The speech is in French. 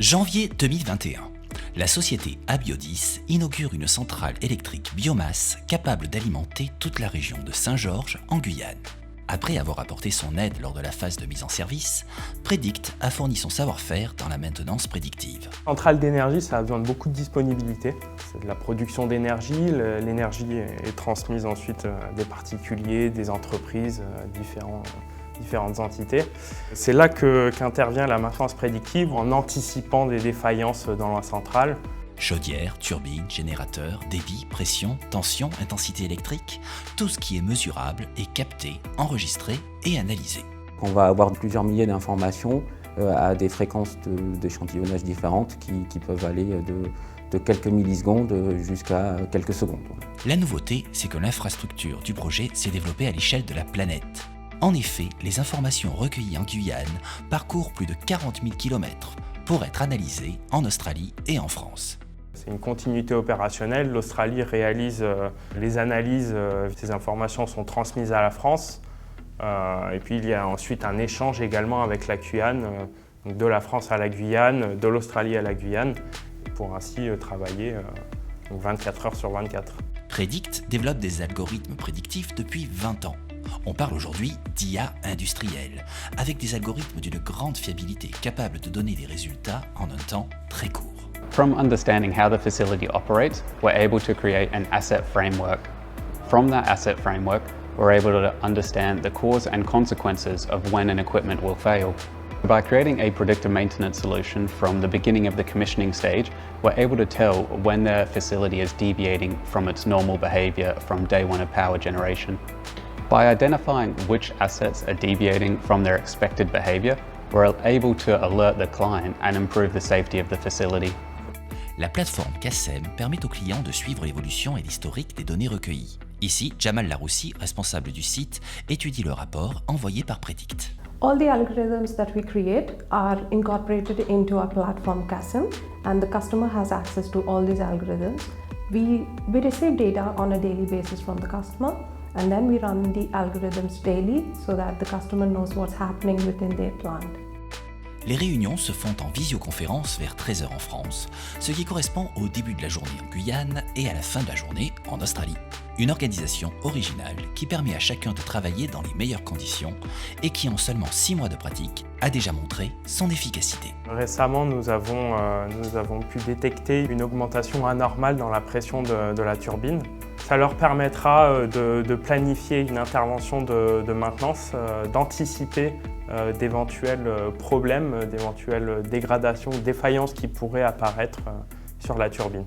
Janvier 2021, la société Abiodis inaugure une centrale électrique biomasse capable d'alimenter toute la région de Saint-Georges en Guyane. Après avoir apporté son aide lors de la phase de mise en service, Predict a fourni son savoir-faire dans la maintenance prédictive. Centrale d'énergie, ça a besoin de beaucoup de disponibilité. C'est de la production d'énergie. L'énergie est transmise ensuite à des particuliers, des entreprises, différentes entités. C'est là qu'intervient la maintenance prédictive en anticipant des défaillances dans la centrale. Chaudière, turbine, générateur, débit, pression, tension, intensité électrique, tout ce qui est mesurable est capté, enregistré et analysé. On va avoir plusieurs milliers d'informations à des fréquences d'échantillonnage différentes qui peuvent aller de quelques millisecondes jusqu'à quelques secondes. La nouveauté, c'est que l'infrastructure du projet s'est développée à l'échelle de la planète. En effet, les informations recueillies en Guyane parcourent plus de 40 000 km pour être analysées en Australie et en France. C'est une continuité opérationnelle. L'Australie réalise les analyses, ces informations sont transmises à la France. Et puis il y a ensuite un échange également avec la Guyane, de la France à la Guyane, de l'Australie à la Guyane, pour ainsi travailler 24 heures sur 24. Predict développe des algorithmes prédictifs depuis 20 ans. On parle aujourd'hui d'IA industrielle, avec des algorithmes d'une grande fiabilité capables de donner des résultats en un temps très court. From understanding how the facility operates, we're able to create an asset framework. From that asset framework, we're able to understand the cause and consequences of when an equipment will fail. By creating a predictive maintenance solution from the beginning of the commissioning stage, we're able to tell when the facility is deviating from its normal behavior from day one of power generation. By identifying which assets are deviating from their expected behavior, we're able to alert the client and improve the safety of the facility. La plateforme CASEM permet aux clients de suivre l'évolution et l'historique des données recueillies. Ici, Jamal Laroussi, responsable du site, étudie le rapport envoyé par Predict. All the algorithms that we create are incorporated into our platform CASEM, and the customer has access to all these algorithms. We receive data on a daily basis from the customer, and then we run the algorithms daily so that the customer knows what's happening within their plant. Les réunions se font en visioconférence vers 13 h en France, ce qui correspond au début de la journée en Guyane et à la fin de la journée en Australie. Une organisation originale qui permet à chacun de travailler dans les meilleures conditions et qui, en seulement 6 mois de pratique, a déjà montré son efficacité. Récemment, nous avons pu détecter une augmentation anormale dans la pression de la turbine. Ça leur permettra de planifier une intervention de maintenance, d'anticiper d'éventuels problèmes, d'éventuelles dégradations ou défaillances qui pourraient apparaître sur la turbine.